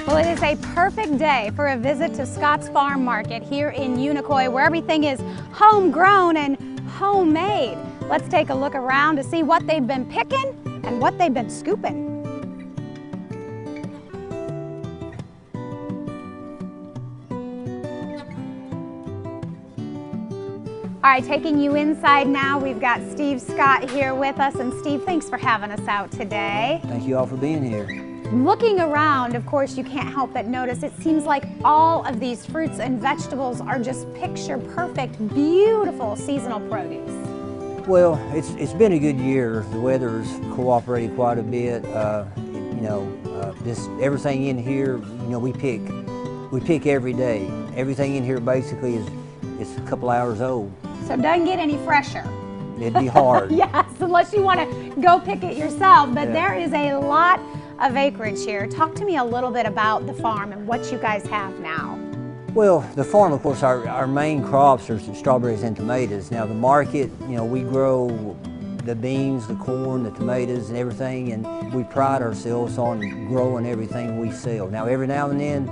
Well, it is a perfect day for a visit to Scott's Farm Market here in Unicoi, where everything is homegrown and homemade. Let's take a look around to see what they've been picking and what they've been scooping. All right, taking you inside now, we've got Steve Scott here with us. And Steve, thanks for having us out today. Thank you all for being here. Looking around, of course, you can't help but notice it seems like all of these fruits and vegetables are just picture perfect, beautiful seasonal produce. Well, it's been a good year. The weather's cooperated quite a bit. Everything in here, we pick every day. Everything in here basically is a couple hours old. So it doesn't get any fresher. It'd be hard. Yes, unless you want to go pick it yourself. But There is a lot of acreage here. Talk to me a little bit about the farm and what you guys have now. Well, the farm, of course, our main crops are strawberries and tomatoes. Now the market, we grow the beans, the corn, the tomatoes and everything, and we pride ourselves on growing everything we sell. Now every now and then,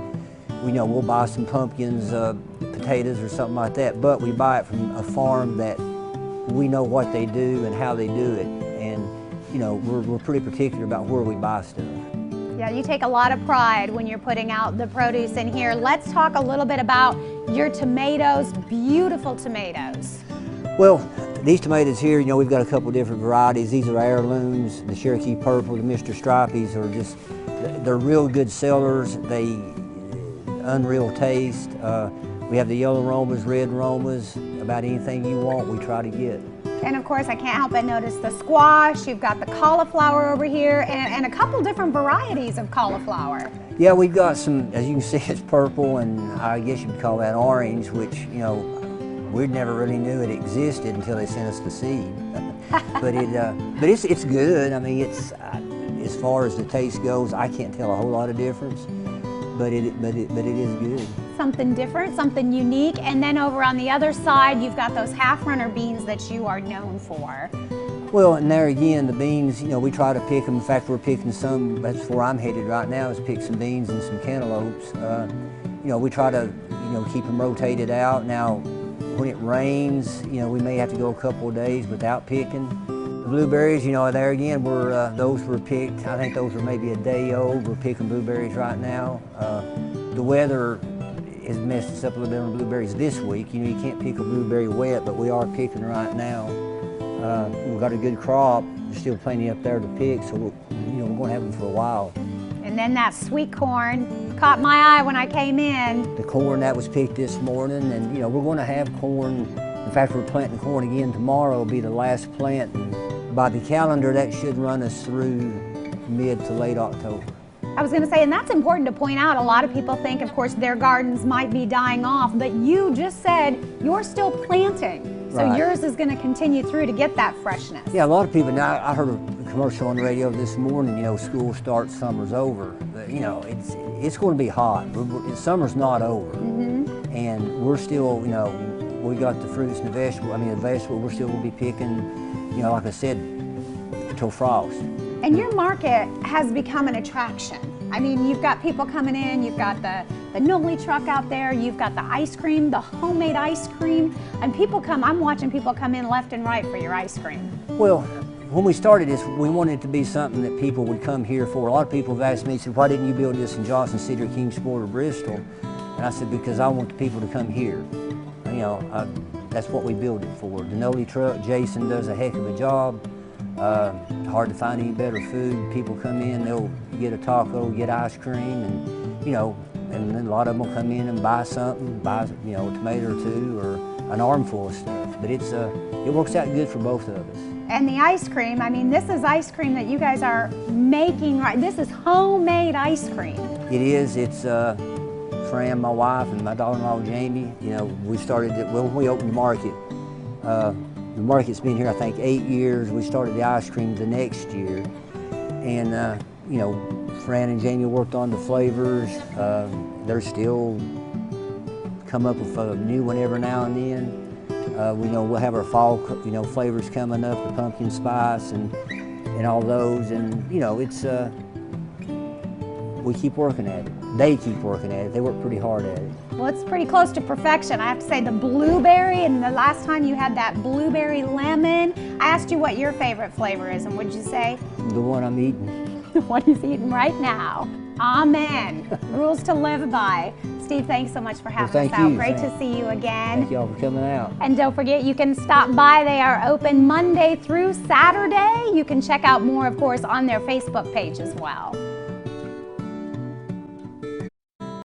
we'll buy some pumpkins, potatoes or something like that, but we buy it from a farm that we know what they do and how they do it, and we're pretty particular about where we buy stuff. Yeah, you take a lot of pride when you're putting out the produce in here. Let's talk a little bit about your tomatoes, beautiful tomatoes. Well, these tomatoes here, we've got a couple different varieties. These are heirlooms. The Cherokee Purple, the Mr. Stripes they're real good sellers. They unreal taste. We have the yellow aromas, red aromas, about anything you want we try to get. And of course, I can't help but notice the squash. You've got the cauliflower over here and a couple different varieties of cauliflower. Yeah, we've got some, as you can see, it's purple, and I guess you'd call that orange, which, we never really knew it existed until they sent us the seed. but it's good. I mean, it's as far as the taste goes, I can't tell a whole lot of difference. But it is good. Something different, something unique. And then over on the other side, you've got those half-runner beans that you are known for. Well, and there again, the beans, we try to pick them. In fact, we're picking some, that's where I'm headed right now, is pick some beans and some cantaloupes. We try to, keep them rotated out. Now, when it rains, we may have to go a couple of days without picking. The blueberries, there again, those were picked. I think those were maybe a day old. We're picking blueberries right now. The weather has messed us up a little bit on the blueberries this week. You can't pick a blueberry wet, but we are picking right now. We've got a good crop. There's still plenty up there to pick, so we're going to have them for a while. And then that sweet corn caught my eye when I came in. The corn that was picked this morning, and we're going to have corn. In fact, we're planting corn again tomorrow. Will be the last plant. And by the calendar, that should run us through mid to late October. I was going to say, and that's important to point out. A lot of people think, of course, their gardens might be dying off, but you just said you're still planting. So right. Yours is going to continue through to get that freshness. Yeah, a lot of people, now I heard a commercial on the radio this morning, school starts, summer's over. But, it's going to be hot. Summer's not over. Mm-hmm. And we're still, we got the fruits and the vegetable we're still going to be picking, like I said, till frost. And your market has become an attraction. I mean, you've got people coming in, you've got the noli truck out there, you've got the ice cream, the homemade ice cream, and I'm watching people come in left and right for your ice cream. Well, when we started this, we wanted it to be something that people would come here for. A lot of people have asked me, said, why didn't you build this in Johnson City or Kingsport or Bristol? And I said, because I want the people to come here. That's what we build it for. The noli truck, Jason does a heck of a job. Hard to find any better food. People come in, they'll get a taco, get ice cream, and and then a lot of them will come in and buy something, buy a tomato or two or an armful of stuff. But it works out good for both of us. And the ice cream, this is ice cream that you guys are making, right? This is homemade ice cream. It is. It's Fran, my wife, and my daughter-in-law Jamie. We started it when we opened the market. The market's been here, I think, 8 years. We started the ice cream the next year. And, Fran and Jamie worked on the flavors. They're still come up with a new one every now and then. We know we'll have our fall, flavors coming up, the pumpkin spice and all those. And, it's we keep working at it. They keep working at it. They work pretty hard at it. Well, it's pretty close to perfection. I have to say the blueberry, and the last time you had that blueberry lemon, I asked you what your favorite flavor is, and what'd you say? The one I'm eating. What he's eating right now. Amen. Rules to live by. Steve, thanks so much for having us out. Great to see you again. Thank y'all for coming out. And don't forget, you can stop by. They are open Monday through Saturday. You can check out more, of course, on their Facebook page as well.